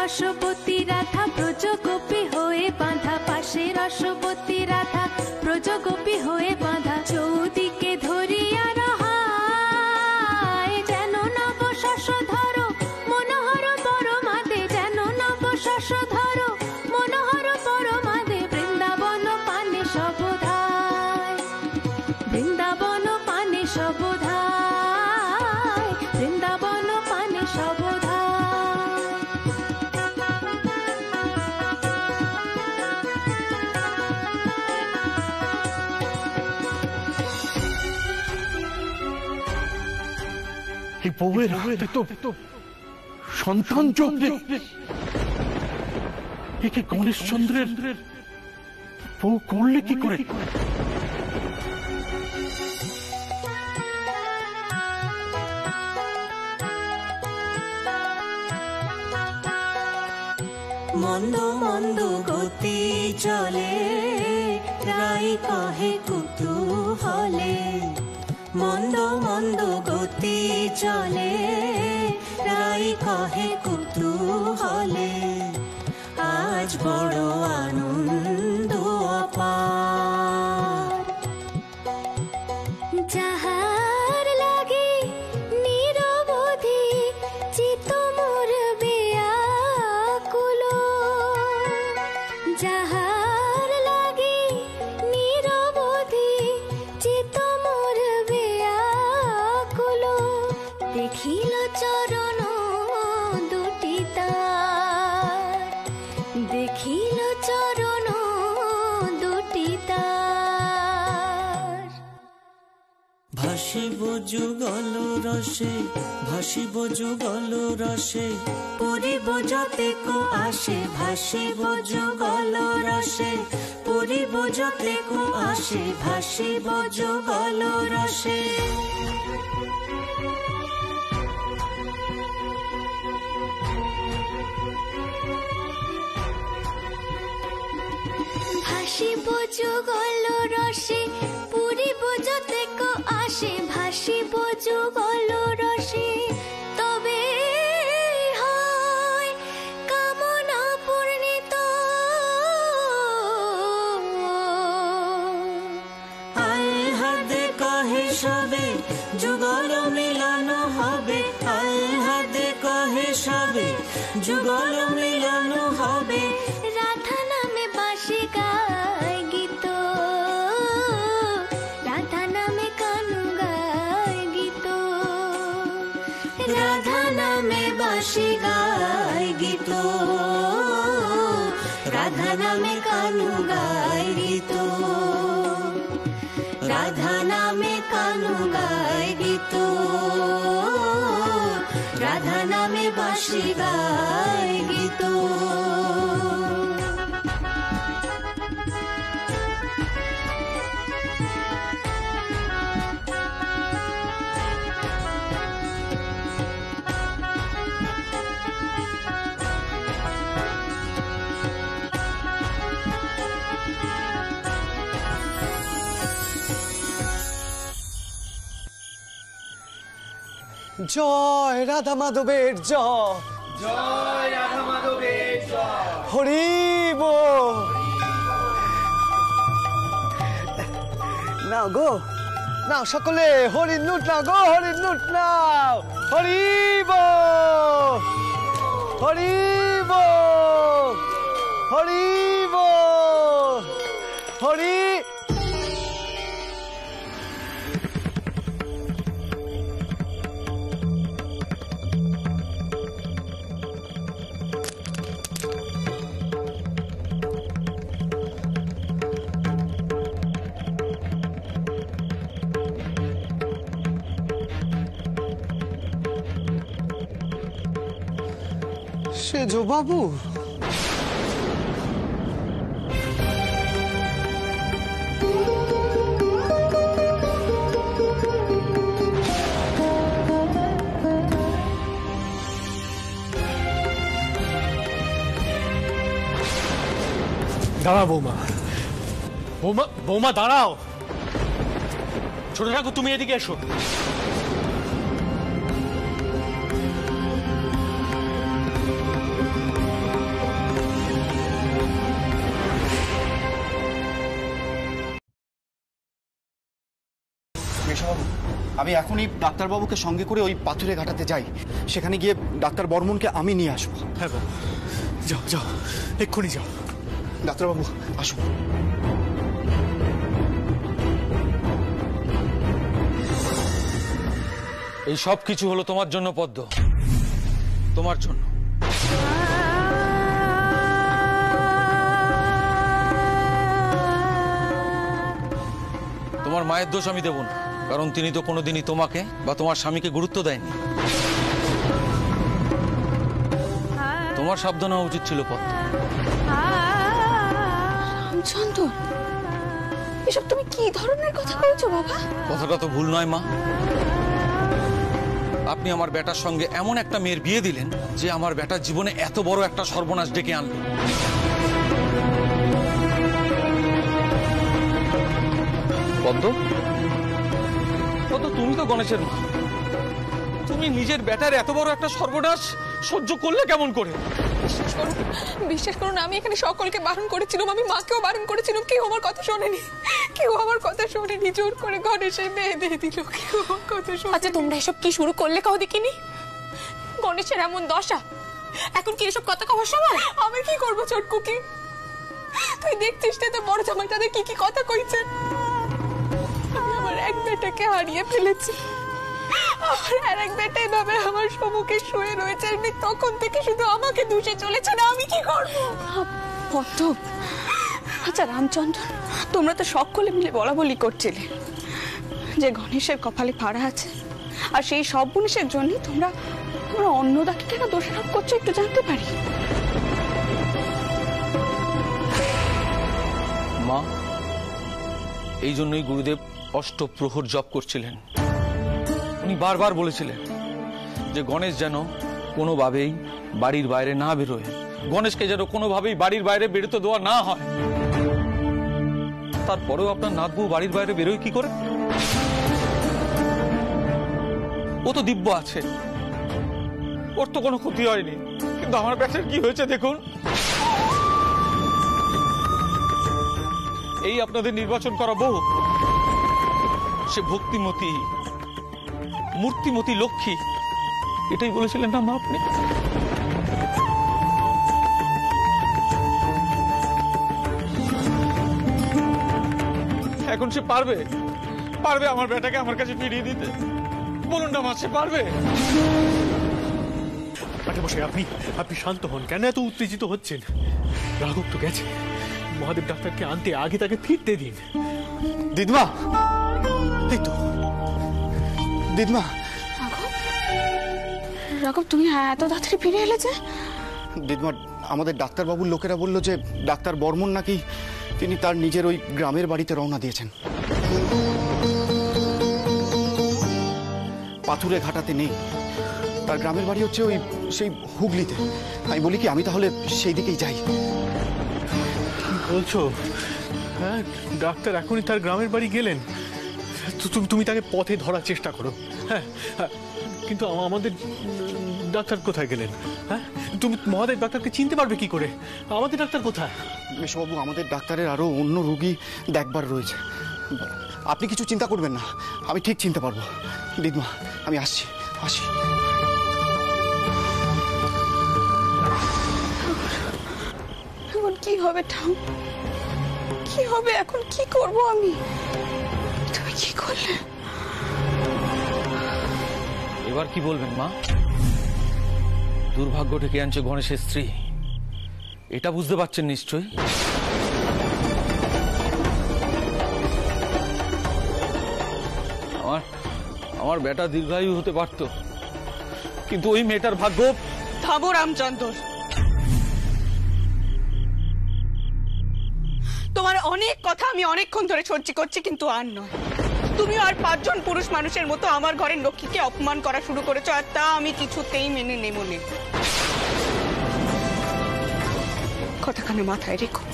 রসবতী রাধা ব্রজগোপী হয়ে বাঁধা, পাশে রসবতী রাধা ব্রজগোপী হয়ে বাঁধা। চৌদিকে ধরিয়া রহায় যেন নব শশধর মনোহর পরমাদে, যেন নব শশধর মনোহর পরমাদে। বৃন্দাবন পানে সবধায়, বৃন্দাবন পানে সবধায়, বৃন্দাবন পানে সবধায়। এই বউয়ের হাতে তো সন্তান যোগ, একে গণেশচন্দ্রের বউ করলে কি করে? মন্দ মন্দ গতি চলে, রাই কহে কুতূহলে। মন্দ মন্দ গতি চলে, রাই কহে কুতূহলে। আজ বড় আনন্দ অপার, যাহার লাগে নিরবধি চিত মোর বেয়াকুল। যাহার লাগে নিরবধি চিত মোর বেয়াকুল। দেখিল চরণ দুটি তার, দেখিল চরণ দুটি তার। ভাসিব যুগল রসে, ভাসিব যুগল রসে, পরিব যতেক আসে। ভাসিব যুগল রসে, পরিব যতেক আসে। ভাসিব যুগল রসে। ভাসিব যুগল রসে, পুরিব যতেক আসে। ভাসিব যুগল রসে, তবে হয় কামনা পূর্ণিত। আলহাদে কহে সবে যুগল মিলানো হবে। আলহাদে কহে সবে যুগল মিলানো হবে। রাধা নামে বাঁশি গায় গীত, রাধা নামে কানু গায় গীত। রাধা নামে বাঁশি গায় গীত, রাধা নামে কানু গায় গীত। রাধা নামে কানু গায় গীত, রাধা নামে বাঁশি গায় গীত। জয় রাধা মাধবের জয়, জয় রাধা মাধবের জয়। হরি বল। নাও গো, নাও সকলে হরির নুট নাও গো, হরির নুট নাও। হরি বল, হরি বল, হরি বল, হরি। সেজো বাবু, দাঁড়াও বৌমা, বৌমা, বৌমা দাঁড়াও। ছোট ঠাকুর তুমি এদিকে এসো। আমি এখনই ডাক্তারবাবুকে সঙ্গে করে ওই পাথুরে ঘাটাতে যাই, সেখানে গিয়ে ডাক্তার বর্মনকে আমি নিয়ে আসবো। হ্যাঁ বাবু, যাও যাও, এক্ষুনি যাও। ডাক্তারবাবু আসুন। এই সব কিছু হলো তোমার জন্য পদ্ম, তোমার জন্য। তোমার মায়ের দোষ আমি দেব না, কারণ তিনি তো কোনোদিনই তোমাকে বা তোমার স্বামীকে গুরুত্ব দেয়নি। তোমার সাবধান হওয়া উচিত ছিল পদ্ম। রামচন্দ্র, এসব তুমি কি ধরনের কথা বলছো বাবা? কথাটা তো ভুল নয় মা। আপনি আমার বেটার সঙ্গে এমন একটা মেয়ের বিয়ে দিলেন যে আমার বেটার জীবনে এত বড় একটা সর্বনাশ ডেকে আনলো। পদ্ম, পদ্ম, তুমি তো গণেশের মা, তুমি নিজের বেটার এত বড় একটা সর্বনাশ সহ্য করলে কেমন করে? বিশ্বাস করুন, আমি এখানে সকলকে বারণ করেছিলাম, আমি মাকেও বারণ করেছিলাম, কেউ আমার কথা শোনেনি, কেউ আমার কথা শোনেনি। জোর করে গণেশের মেয়ে দিয়ে দিল, কেউ আমার কথা শোনে। আচ্ছা, তোমরা এসব কি শুরু করলে কাউ দেখিনি? গণেশের এমন দশা, এখন কি এসব কথা কওয়ার সময়? আমি কি করবো চটকুকি? তুই দেখছিস না তো বড় জামাই তাদের কি কি কথা কইছে। আমি আমার এক বেটাকে হারিয়ে ফেলেছি, আর এক বেটা এভাবে আমার সম্মুখে শুয়ে রয়েছে, তখন থেকে শুধু আমাকে দোষে চলেছে না, আমি কি করবো? পদ্ম, আচ্ছা রামচন্দ্র, তোমরা তো সকলে মিলে বলা বলি করছিলে যে গণেশের কপালে ফাড়া আছে, আর সেই সব জিনিসের জন্য তোমরা অন্নদাকে কেন দোষারোপ করছো একটু জানতে পারি? মা, এই জন্যই গুরুদেব অষ্টপ্রহর জপ করছিলেন। উনি বারবার বলেছিলেন যে গণেশ যেন কোনোভাবেই বাড়ির বাইরে না বেরোয়, গণেশকে যেন কোনোভাবেই বাড়ির বাইরে বেরোতে দেওয়া না হয়। তারপরেও আপনার নাতবু বাড়ির বাইরে বেরোয় কি করে? ও তো দিব্য আছে, ওর তো কোনো ক্ষতি হয়নি, কিন্তু আমার ব্যাটার কি হয়েছে দেখুন। এই আপনাদের নির্বাচন করা বউ, সে ভক্তিমতী, মূর্তিমতী লক্ষ্মী, এটাই বলেছিলেন না মা আপনি? এখন সে পারবে পারবে আমার বেটাকে আমার কাছে ফিরিয়ে দিতে? বলুন না মা, সে পারবে? বসে আপনি আপনি শান্ত হন, কেন এত উত্তেজিত হচ্ছেন? রাঘব তো গেছে, মহাদেব ডাক্তারকে আনতে, আগে তাকে ফিরতে দিন। দিদমা, এই তো দিদমা। রাঘব, তুমি এত তাড়াতাড়ি ফিরে এলে যে? দিদমা, আমাদের ডাক্তারবাবুর লোকেরা বলল যে ডাক্তার বর্মন নাকি তিনি তার নিজের ওই গ্রামের বাড়িতে রওনা দিয়েছেন। পাথুরে ঘাটাতে নেই, তার গ্রামের বাড়ি হচ্ছে ওই সেই হুগলিতে। আমি বলি কি, আমি তাহলে সেই দিকেই যাই। বলছো? হ্যাঁ, ডাক্তার এখনই তার গ্রামের বাড়ি গেলেন। তুমি তাকে পথে ধরার চেষ্টা করো। হ্যাঁ, কিন্তু আমাদের ডাক্তার কোথায় গেলেন? হ্যাঁ, তুমি মহাদেব ডাক্তারকে চিনতে পারবে কি করে? আমাদের ডাক্তার কোথায়? মেশবাবু, আমাদের ডাক্তারের আরো অন্য রোগী দেখবার রয়েছে, আপনি কিছু চিন্তা করবেন না, আমি ঠিক চিনতে পারবো। দিদমা, আমি আসছি। এখন কি হবে ঠাম? কি হবে এখন? কি করব আমি? তুমি কি করলে? এবার কি বলবেন মা? দুর্ভাগ্য ডেকে আনছে গণেশের স্ত্রী, এটা বুঝতে পারছেন নিশ্চয়ই। আমার বেটা দীর্ঘায়ু হতে পারত, কিন্তু ওই মেয়েটার ভাগ্য। থামো রামচন্দ্র, তোমার অনেক কথা আমি অনেকক্ষণ ধরে সহ্য করছি, কিন্তু আর নয়। তুমি আর 5 জন পুরুষ মানুষের মতো আমার ঘরের লক্ষ্মীকে অপমান করা শুরু করেছো, আর তা আমি কিছুতেই মেনে নেব না। কথাখানে মাথায় রেখো।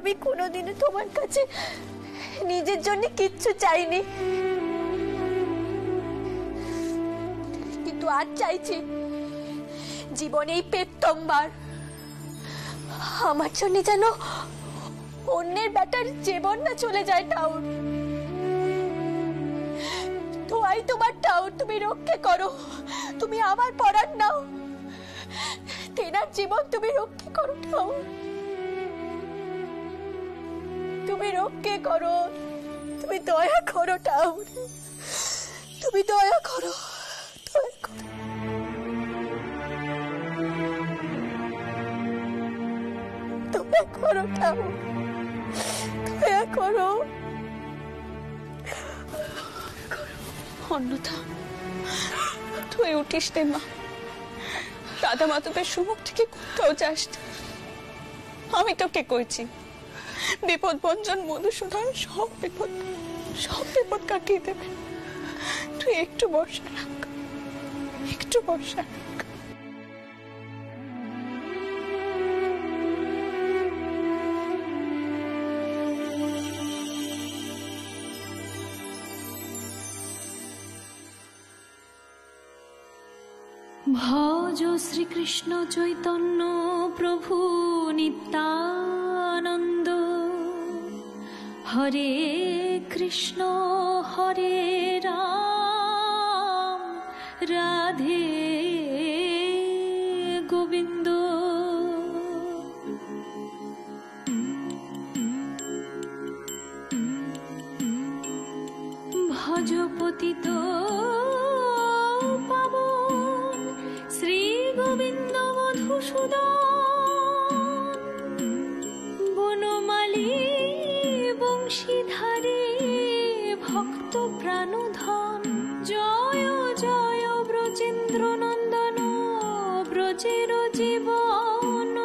আমি কোনোদিনও তোমার কাছে নিজের জন্য কিচ্ছু চাইনি, কিন্তু আজ চাইছি জীবনেই প্রথমবার আমার জন্য যেন অন্যের বেটার জীবন না চলে যায় টাউন। তোয়াই তোমার টাউন তুমি রক্ষা করো, তুমি আমার পরাণ নাও, তেনার জীবন তুমি রক্ষা করো টাউন, তুমি রক্ষা করো, তুমি দয়া করো টাউন, তুমি দয়া করো, দয়া করো। দয়া করো টাউন, দয়া করো। অন্যথা তুই উঠিস রে মা, রাধা মাধবের সুমুখ থেকে কোথাও যাস না। আমি তোকে কইছি বিপদ ভঞ্জন মধুসূদন সব বিপদ কাটিয়ে দেবে। তুই একটু বর্ষা রাখ, একটু বর্ষা রাখ। ভজ শ্রীকৃষ্ণ চৈতন্য প্রভু নিত্যানন্দ, হরে কৃষ্ণ হরে রাম, রাধে গোবিন্দ। ভজ পতিত পাবন শ্রী গোবিন্দ মধুসূদন, বনমালী বংশীধারী ভক্ত প্রাণধন। জয় জয় ব্রজেন্দ্র নন্দন, ব্রজের জীবন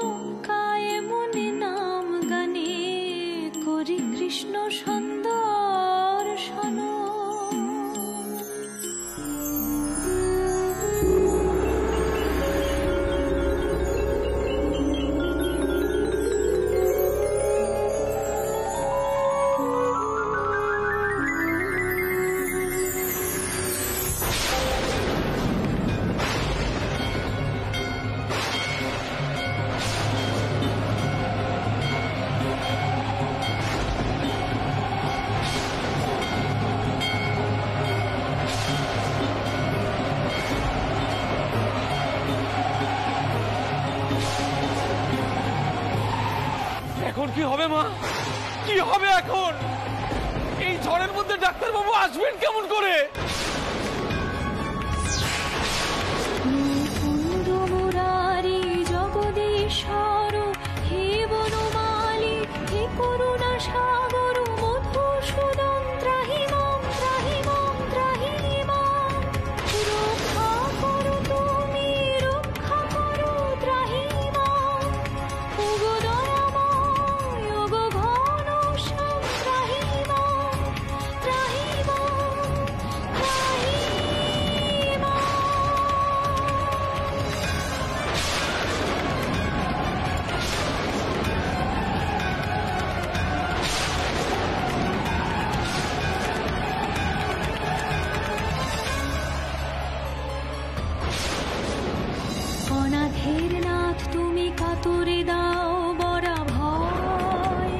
কায়ে মনে নাম গানে করি কৃষ্ণ সন্দর্শন। এখন কি হবে মা, কি হবে এখন? এই ঝড়ের মধ্যে ডাক্তারবাবু আসবেন কেমন করে? মুরারি জগদীশ্বর, হে বনমালী, হে করুণা সাগর, মধুসূদন ত্রাহি মাম, ত্রাহি মাম, ত্রাহি মাম। রক্ষা করো তুমি, রক্ষা করো, ত্রাহি মাম। ওগো দয়াময়, ওগো ঘনশ্যাম, ত্রাহি মাম, ত্রাহি মাম, ত্রাহি মাম। অনাথের নাথ তুমি কাতরে দাও বড়া ভয়,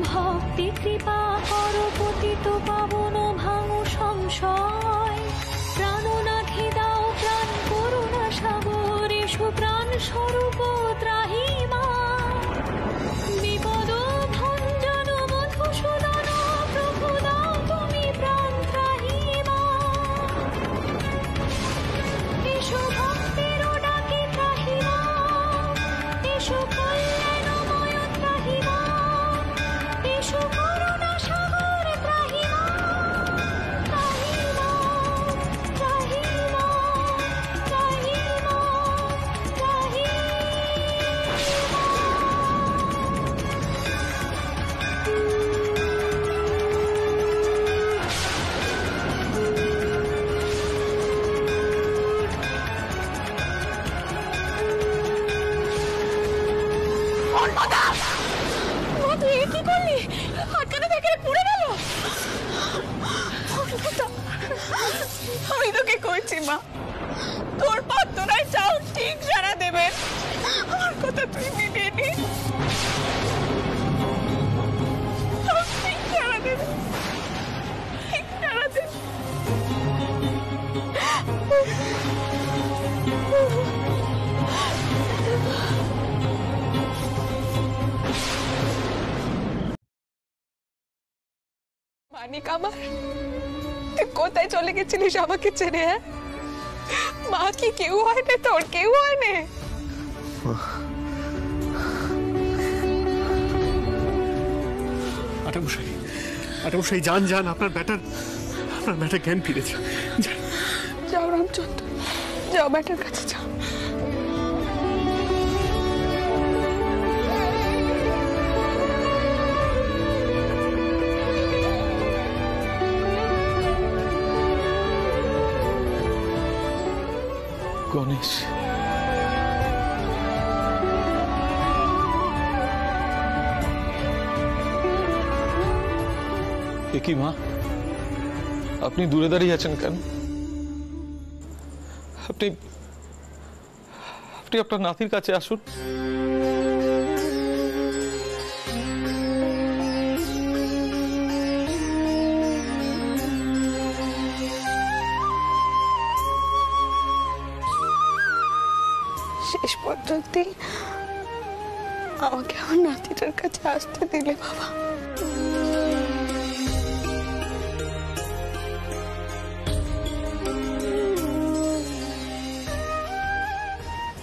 ভক্তি কৃপা করো পতিত পাবন ভাঙো সংশয়। প্রাণনাথে দাও প্রাণ করুণা সাগর, এসো প্রাণ স্বরূপ ত্রাহি মা। বিপদ ভঞ্জন মধুসূদন প্রভু দাও তুমি প্রাণ ত্রাহি মা। এসো ভক্তের ডাকে ত্রাহি মা, এসো কল্যাণময় ত্রাহি মা, এসো করুণা সাগর ত্রাহি মা। তুই মিলিয়ে নি। মানিক আমার, তুই কোথায় চলে গেছিলিস আমাকে ছেড়ে? হ্যাঁ, মা কি কেউ হয় না তোর? কেউ হয় না? আটামশাই যান যান, আপনার ব্যাটার জ্ঞান ফিরেছে। যাও রামচন্দ্র, যাও ব্যাটার কাছে যাও। গণেশ, কি মা, আপনি দূরে দাঁড়িয়ে আছেন কেন? আপনি আপনার নাতির কাছে আসুন। শেষ পর্যন্ত আমাকে আমার নাতিটার কাছে আসতে দিলে বাবা।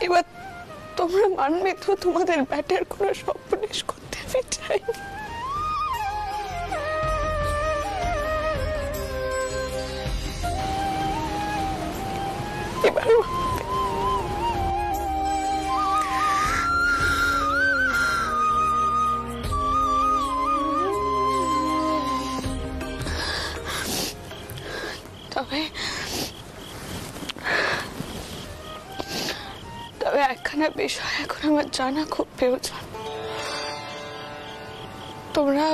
এবার তোমরা মানবে তো তোমাদের ব্যাটার কোনো সর্বনাশ করতে আমি চাইনি। এবার তবে একখানা বিষয় এখন আমার জানা খুব প্রয়োজন। তোমরা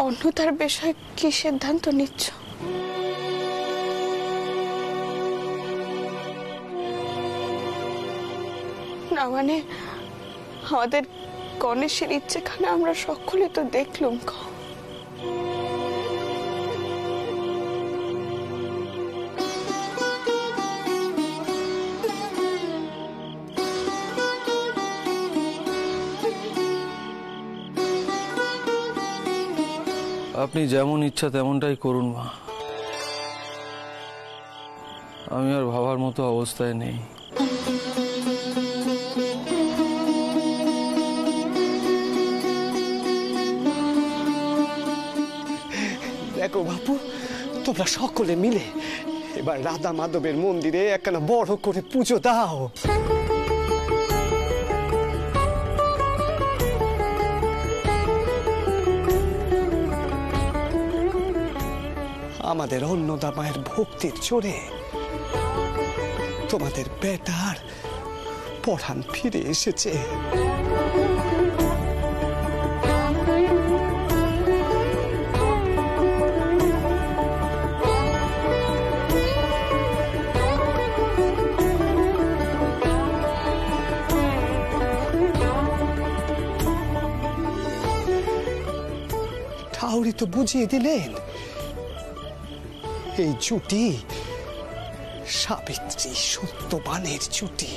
অন্যতার বিষয়ে কি সিদ্ধান্ত নিচ্ছ? না মানে আমাদের গণেশের ইচ্ছেখানে আমরা সকলে তো দেখলুম। আপনি যেমন ইচ্ছা তেমনটাই করুন মা, আমি আর ভাবার মতো অবস্থায় নেই। দেখো বাপু, তোমরা সকলে মিলে এবার রাধা মাধবের মন্দিরে একখানা বড় করে পুজো দাও। আমাদের অন্নদা মায়ের ভক্তির জোরে তোমাদের বেটার পরাণ ফিরে এসেছে। ঠাউরি তো বুঝিয়ে দিলেন এই জুটি সাবিত্রী সত্যবানের জুটি।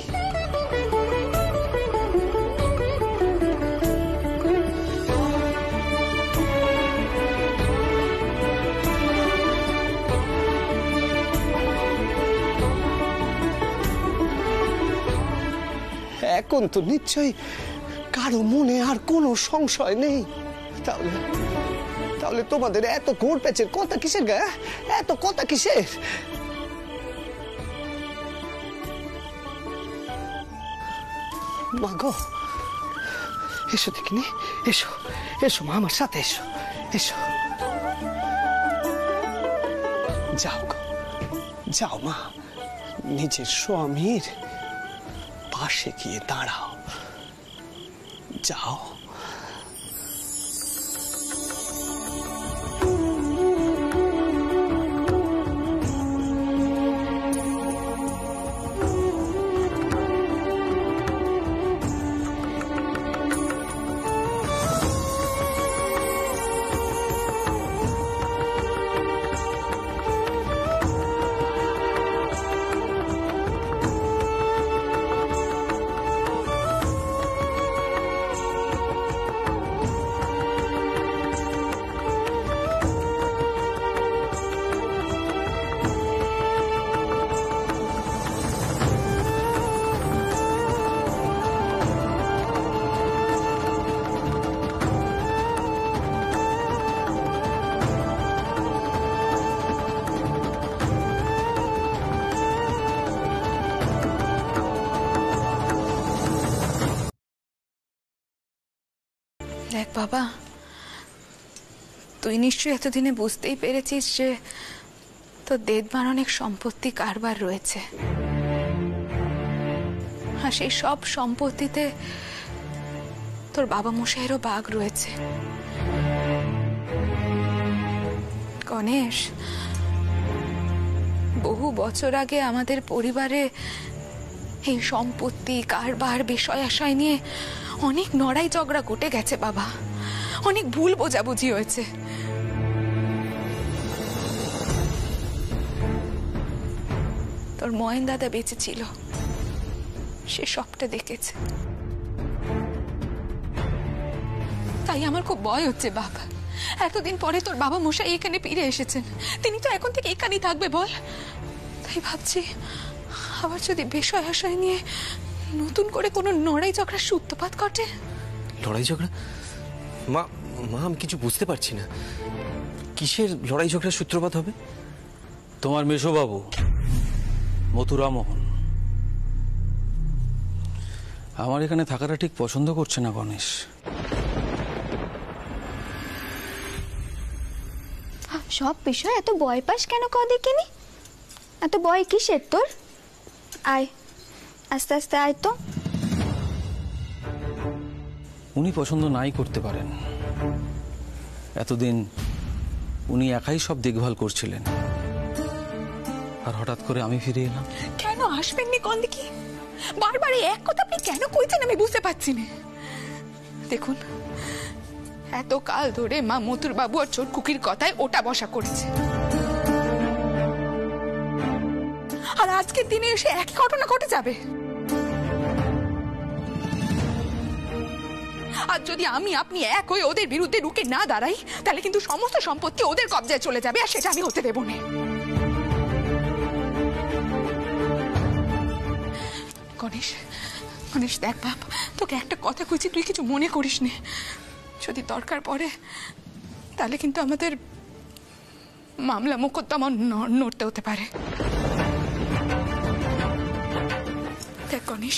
এখন তো নিশ্চয়ই কারো মনে আর কোনো সংশয় নেই। তাহলে তাহলে তোমাদের এত ঘোর প্যাচের কথা কিসের? গা এত কথা কিসের? মা গো, এসো দেখিনি, এসো এসো মা, আমার সাথে এসো, এসো। যাও গো, যাও মা, নিজের স্বামীর পাশে গিয়ে দাঁড়াও, যাও। বাবা, তুই নিশ্চয়ই এতদিনে বুঝতেই পেরেছিস যে তোর দেদমার অনেক সম্পত্তি কারবার রয়েছে, আর সেই সব সম্পত্তিতে তোর বাবা মশাইয়েরও ভাগ রয়েছে। গণেশ, বহু বছর আগে আমাদের পরিবারে এই সম্পত্তি কারবার বিষয় আশায় নিয়ে অনেক লড়াই ঝগড়া ঘটে গেছে বাবা, অনেক ভুল বোঝাবুঝি হয়েছে। তোর ময়েন দাদা বেঁচে ছিল, সে সবটা দেখেছে। তাই আমার খুব ভয় হচ্ছে বাবা, এতদিন পরে তোর বাবা মশাই এখানে ফিরে এসেছেন, তিনি তো এখন থেকে এখানেই থাকবে বল। তাই ভাবছি আবার যদি বিষয় আশায় নিয়ে নতুন করে কোনো লড়াই ঝগড়ার সূত্রপাত ঘটে। লড়াই ঝগড়া? মা মা আমি কিছু বুঝতে পারছি না, কিসের লড়াই ঝগড়ার সূত্রপাত হবে? তোমার মেশোবাবু মথুরামোহন আমার এখানে থাকাটা ঠিক পছন্দ করছে না গণেশ। সব বিষয় এত ভয় পাস কেন কদিকিনি? এত ভয় কিসের তোর? আয়, আস্তে আস্তে আয় তো। উনি পছন্দ নাই করতে পারেন, এতদিন উনি একাই সব দেখভাল করছিলেন, আর হঠাৎ করে আমি ফিরে এলাম। কেন আসবেননি কোন দিকে? বারবার এক কথা আপনি কেন কইছেন আমি বুঝতে পারছি না। দেখুন, এত কাল ধরে মা মথুর বাবু আর ছোট কুকির কথায় ওটা বসা করেছে, আর আজকের দিনে এসে একই ঘটনা ঘটে যাবে। আর যদি আমি আপনি এক হয়ে ওদের বিরুদ্ধে রুখে না দাঁড়াই, তাহলে কিন্তু সমস্ত সম্পত্তি ওদের কবজায় চলে যাবে, আর সেটা আমি হতে দেব না। গণেশ, গণেশ দেখ বাপ, তোকে একটা কথা কইছি, তুই কিছু মনে করিস নে। যদি দরকার পড়ে তাহলে কিন্তু আমাদের মামলা মোকদ্দমা নড়তে হতে পারে। দেখ গণেশ,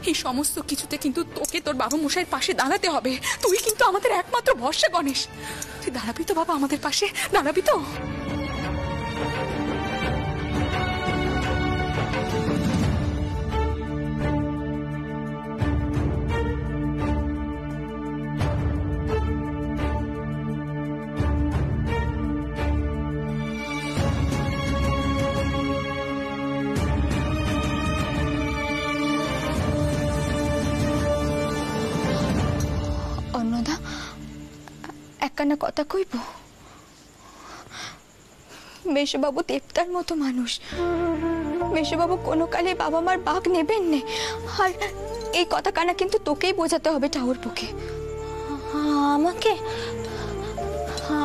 এই সমস্ত কিছুতে কিন্তু তোকে তোর বাবা মশাইয়ের পাশে দাঁড়াতে হবে। তুই কিন্তু আমাদের একমাত্র ভরসা গণেশ। তুই দাঁড়াবি তো বাবা আমাদের পাশে? দাঁড়াবি তো? অন্নদা, একখানা কথা কইব? মেশোবাবু দেবতার মতো মানুষ, মেশোবাবু কোনো কালে বাবা মার ভাগ নেবেন না, আর এই কথা কানা কিন্তু তোকেই বোঝাতে হবে ঠাকুর পক্ষে। আমাকে?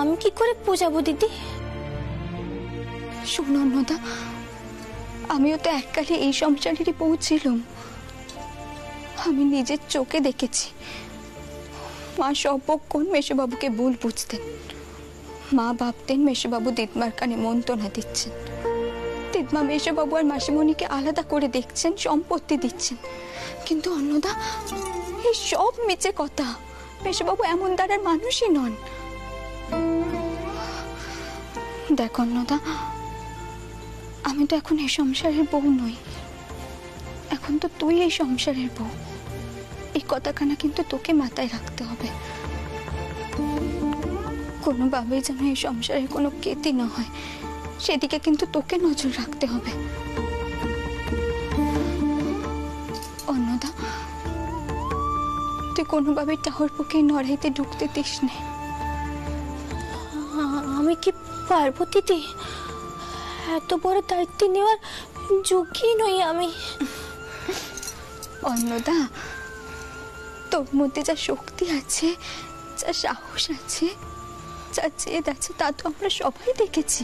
আমি কি করে বোঝাবো দিদি? শোন অন্নদা, আমিও তো এককালে এই সংসারেরই পৌঁছিলাম। আমি নিজের চোখে দেখেছি মা সবক্ষণ মেশোবাবুকে ভুল বুঝতেন। মা ভাবতেন মেশোবাবু দিদমার কানে মন্ত্রণা দিচ্ছেন, দিদমা মেশোবাবু আর মাসিমণিকে আলাদা করে দেখছেন, সম্পত্তি দিচ্ছেন। কিন্তু অন্নদা, এই সব মিছে কথা। মেশোবাবু এমন দ্বারার মানুষই নন। দেখ অন্নদা, আমি তো এখন এই সংসারের বউ নই, এখন তো তুই এই সংসারের বউ। এই কথাখানা কিন্তু তোকে মাথায় রাখতে হবে, কোনোভাবেই যেন এই সংসারে কোনো ক্ষতি না হয়, সেদিকে কিন্তু তোকে নজর রাখতে হবে। অন্নদা, তুই কোনোভাবে টাহর পক্ষে লড়াইতে ঢুকতে দিস নে। আমি কি পারবো দিদি? এত বড় দায়িত্ব নেওয়ার যোগ্যই নই আমি। অন্নদা, তোর মধ্যে যা শক্তি আছে, যা সাহস আছে, যা জেদ আছে, তা তো আমরা সবাই দেখেছি।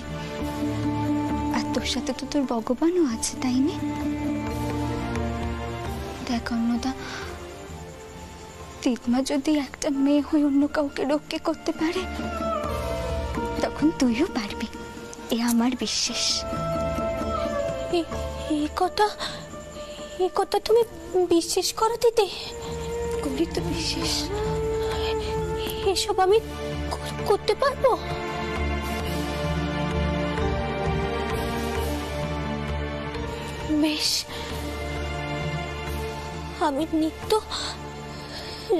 আর তোর সাথে তো তোর ভগবানও আছে, তাই না? দেখ অন্নদা, দিদমা যদি একটা মেয়ে হয়ে অন্য কাউকে রক্ষা করতে পারে, তখন তুইও পারবি, এ আমার বিশ্বাস। এই কথা তুমি বিশ্বাস করো দিদি? করি তো বিশ্বাস। এসব আমি করতে পারবো? বেশ, আমি নিত্য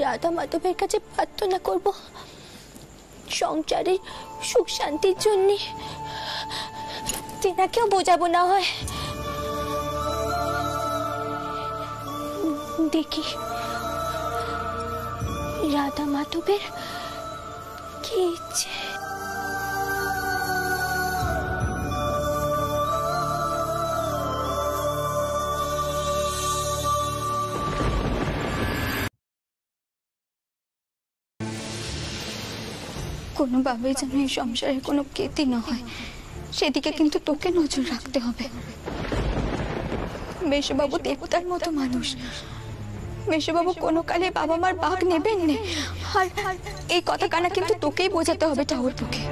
রাধা মাধবের কাছে প্রার্থনা করব সংসারের সুখ শান্তির জন্য। তেনাকেও বোঝাবো না হয়। দেখি রাধা মাধবের কি ইচ্ছে। কোনোভাবেই যেন এই সংসারে কোনো ক্ষতি না হয়, সেদিকে কিন্তু তোকে নজর রাখতে হবে। মেশোবাবু দেবতার মতো মানুষ। মেশোবাবু কোনো কালে বাবা মার ভাগ নেবেন না। আর এই কথা কানা কিন্তু তোকেই বোঝাতে হবে ঠাকুর পক্ষে।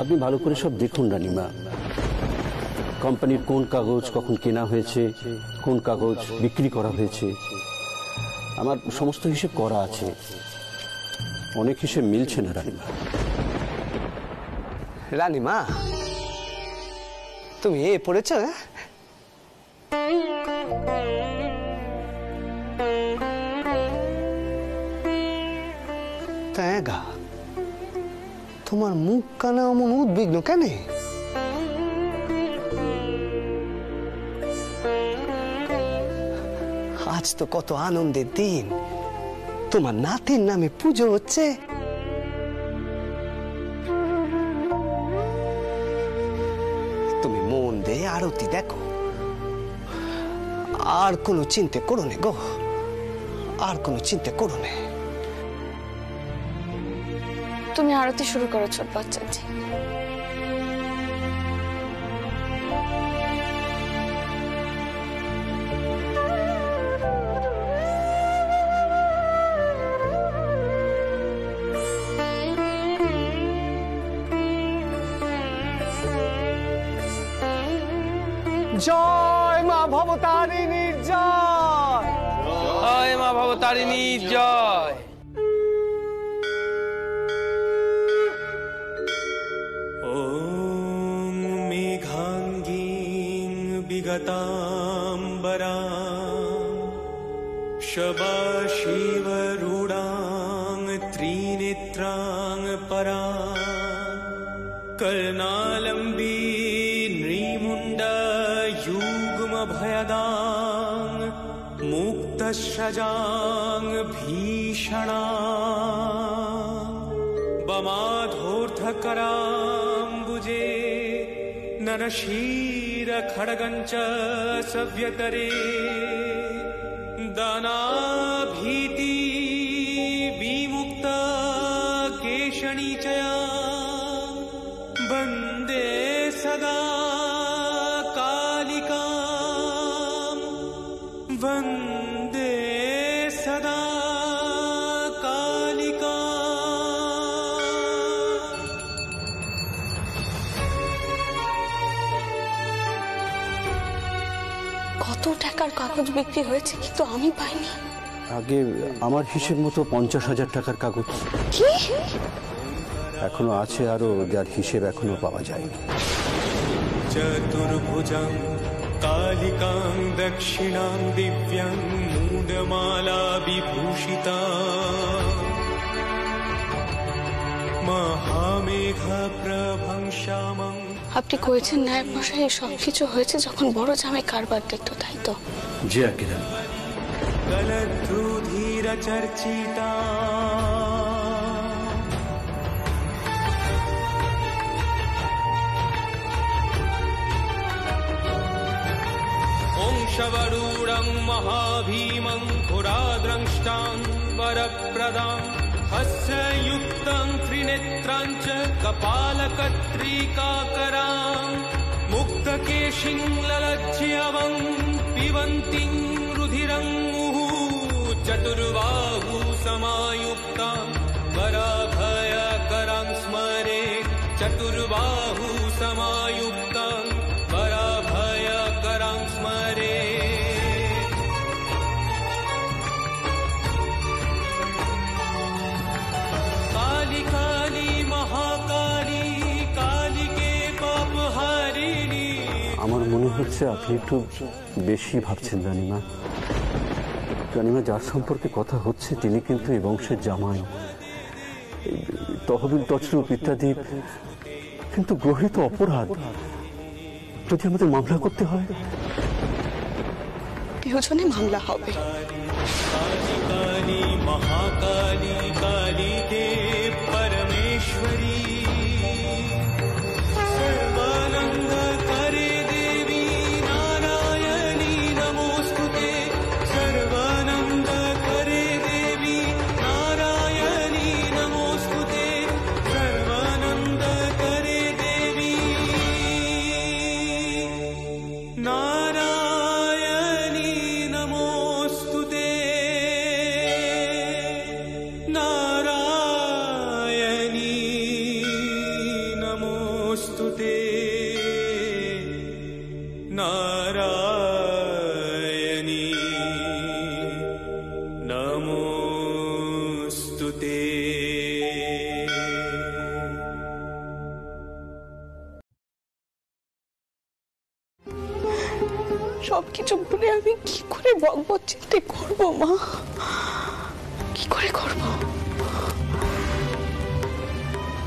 আপনি ভালো করে সব দেখুন রানীমা, কোম্পানির কোন কাগজ কখন কেনা হয়েছে, কোন কাগজ বিক্রি করা হয়েছে, আমার সমস্ত হিসেব করা আছে। অনেক হিসেব মিলছে না রানীমা। রানীমা, তুমি এ পড়েছ? তাই গা, তোমার মুখ কানা অমন উদ্বিগ্ন কেন? আজ তো কত আনন্দের দিন, তোমার নাতির নামে পুজো হচ্ছে। তুমি মন দিয়ে আরতি দেখো, আর কোনো চিন্তা করো না গো, আর কোনো চিন্তা করো না। তুমি আরতি শুরু করো ছোট বাচ্চাজি। জয় মা ভবতারিণীর জয়, জয় মা ভবতারিণীর জয়। ওম মেঘাঙ্গীং বিগতাম্বরাং শবাশিবরূঢ়াং ত্রিনেত্রাং পরাং कर्णालम्बी नृमुण्ड युग्मभयदां मुक्तश्रजां भीषणा बमाधोर्धकराम्बुजे नरशीरखड्गञ्च सव्यतरे दानाभीति विमुक्ता केशणीचया वन्दे सदा कालिकां वन्दे सदा कालिका। কত টাকার কাগজ বিক্রি হয়েছে কিন্তু আমি পাইনি। আগে আমার হিসেব মতো 50,000 টাকার কাগজ কি এখনো আছে, আরো যার হিসেব এখনো পাওয়া যায়নি। चतुर्भुजं कालिकां दक्षिणां दिव्यां मूडमाला विभूषिता महामेघप्रभं श्यामं। আপনি কইছেন নায়ক মশাই সব কিছু হয়েছে যখন বড় জামাই কারবার দেখতো, তাই তো? জি আকিরা। कलद्रुधिरचर्चिता वरुणं महाभीमं पुराद्रंष्टां वरप्रदां हस्ययुक्तं त्रिनेत्रां च कपालकत्रिकाकरां मुक्तकेशिं ललज्ज्यवं पिबन्तीं रुधिरं मुहुः चतुर्बाहु समायुक्तां वराभयकरां स्मरे चतुर्बाहु समायुक्तां वराभय হচ্ছে আপনি একটু বেশি ভাবছেন রানীমা। রানীমা, যার সম্পর্কে কথা হচ্ছে তিনি কিন্তু এই বংশের জামাই। তহবিল তছরূপ ইত্যাদি কিন্তু গ্রহিত অপরাধ। যদি আমাদের মামলা করতে হয়, প্রয়োজনে মামলা হবে। काली महाकाली काली के परमेश्वरी सर्वानंद करे देवी नारायणी नमोस्तुते सर्वानंद करे देवी नारायणी नमोस्तुते सर्वानंद करे देवी नारायणी नमोस्तुते नारायणी नमोस्तुते नारायणी नमोस्तुते। সবকিছু ভুলে আমি কি করে ভগবত চিন্তা করবো মা? কি করে করব?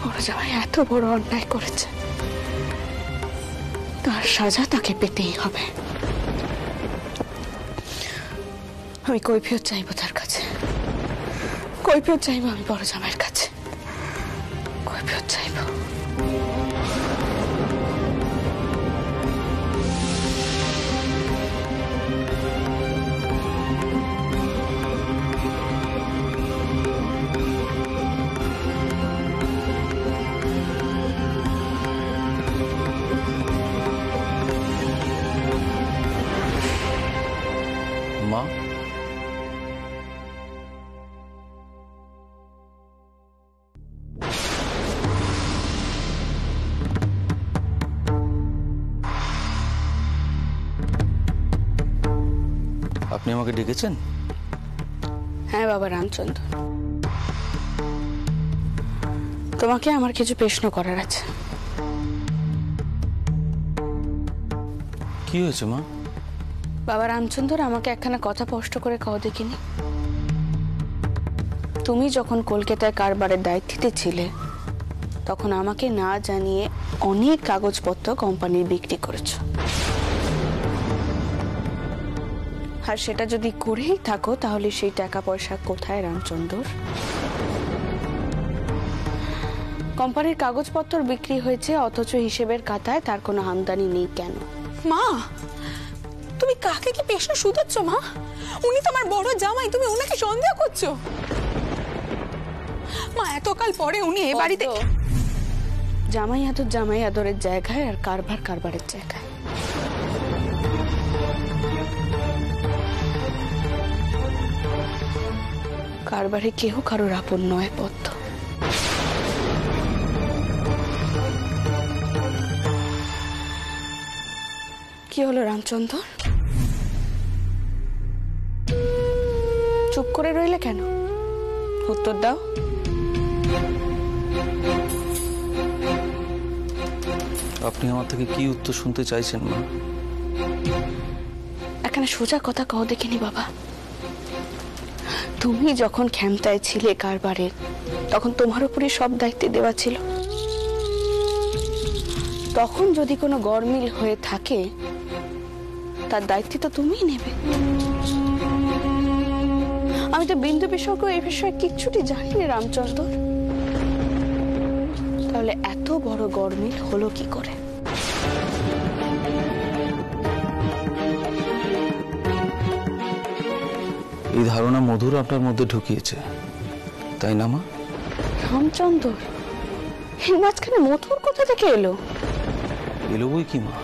বড় জামাই এত বড় অন্যায় করেছে, তার সাজা তাকে পেতেই হবে। আমি কৈফিয়ত চাইবো তার কাছে, কৈফিয়ত চাইবো আমি বড় জামাইয়ের কাছে, কৈফিয়ত চাইবো। মা, আপনি আমাকে ডেকেছেন? হ্যাঁ বাবা রামচন্দ্র, তোমাকে আমার কিছু প্রশ্ন করার আছে। কি হয়েছে মা? বাবা রামচন্দ্র, আমাকে একখানা কথা স্পষ্ট করে কও দেখিনি। তুমি যখন কলকাতায় কারবারের দায়িত্বে ছিলে, তখন আমাকে না জানিয়ে অনেক কাগজপত্র কোম্পানির বিক্রি করেছো। আর সেটা যদি করেই থাকো, তাহলে সেই টাকা পয়সা কোথায় রামচন্দ্র? কোম্পানির কাগজপত্র বিক্রি হয়েছে, অথচ হিসেবের খাতায় তার কোনো আমদানি নেই কেন? মা, তুমি কাকে কি প্রশ্ন শুধাচ্ছ মা? উনি তো আমার বড় জামাই, তুমি ওনাকে সন্দেহ করছো? মা, এতকাল পরে উনি এ বাড়িতে জামাই আদর জামাই আদরের জায়গায়, আর কারবার কারবারের জায়গায়। কারবারে কেউ কারোর আপন নয় পদ্ম। কি হলো রামচন্দ্র, চুপ করে রইলে কেন? উত্তর দাও। আপনি আমার থেকে কি উত্তর শুনতে চাইছেন মা? এখানে সোজা কথা কও দেখিনি বাবা। তুমি যখন ক্ষমতায় ছিলে কারবারের, তখন তোমার উপরে সব দায়িত্ব দেওয়া ছিল। তখন যদি কোনো গরমিল হয়ে থাকে, তার দায়িত্ব তো তুমিই নেবে। আমি তো বিন্দু বিসর্গ এই বিষয়ে কিচ্ছুটি জানি না রামচন্দ্র। তাহলে এত বড় গরমিল হলো কি করে? এই ধারণা মধুর আপনার মধ্যে ঢুকিয়েছে, তাই না মা? রামচন্দ্র, এই মাঝখানে মধুর কোথা থেকে এলো? এলো বই কি মা,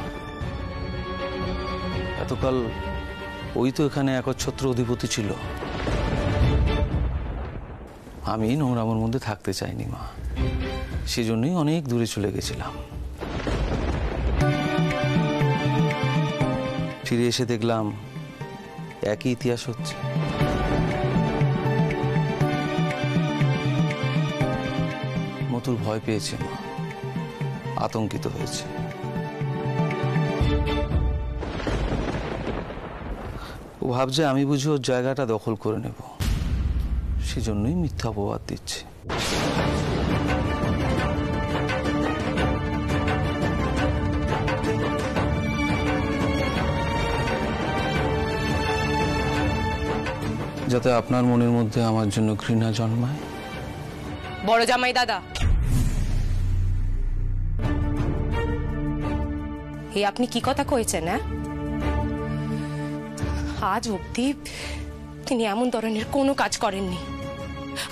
এতকাল ওই তো এখানে একচ্ছত্র অধিপতি ছিল। আমি নোংরামের মধ্যে থাকতে চাইনি মা, সেজন্যই অনেক দূরে চলে গেছিলাম। ফিরে এসে দেখলাম একই ইতিহাস হচ্ছে। মতুর ভয় পেয়েছে মা, আতঙ্কিত হয়েছে। ও ভাবছে আমি বুঝি ওর জায়গাটা দখল করে নেব, সেজন্যই মিথ্যা অপবাদ দিচ্ছে। যাতে আপনার মনের মধ্যে আমার জন্য ঘৃণা জন্মায়। বড় জামাই দাদা, এই আপনি কি কথা কইছেন? হ্যাঁ, আজ অব্দি তিনি এমন ধরনের কোনো কাজ করেননি,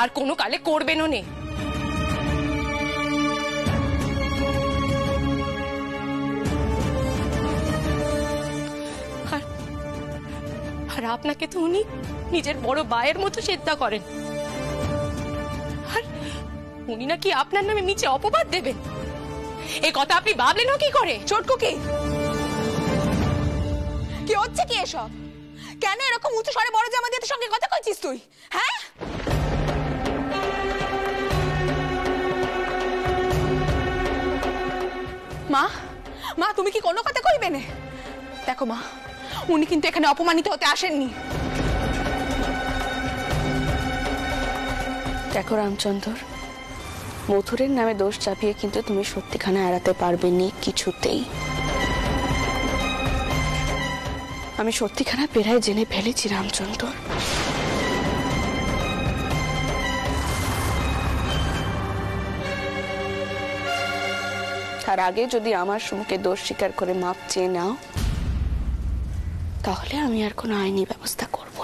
আর কোনো কালে করবেনও নে। আর আপনাকে তো উনি নিজের বড় ভাইয়ের মতো শ্রদ্ধা করেন, আর উনি নাকি আপনার নামে মিছে অপবাদ দেবেন, এই কথা আপনি ভাবলেনও কি করে? ছোটকু কি হচ্ছে কি এসব? কেন এরকম উঁচু স্বরে বড় জামাইদের সঙ্গে কথা কইছিস তুই? হ্যাঁ, মা মা তুমি কি কোনো কথা কইবে না? দেখো মা, উনি কিন্তু এখানে অপমানিত হতে আসেননি। দেখো রামচন্দ্র, মথুরের নামে দোষ চাপিয়ে কিন্তু তুমি সত্যিখানা এড়াতে পারবে নি কিছুতেই। আমি সত্যিখানা পেরায় জেনে ফেলেছি রামচন্দ্র। তার আগে যদি আমার সম্মুখে দোষ স্বীকার করে মাপ চেয়ে নাও, তাহলে আমি আর কোনো আইনি ব্যবস্থা করব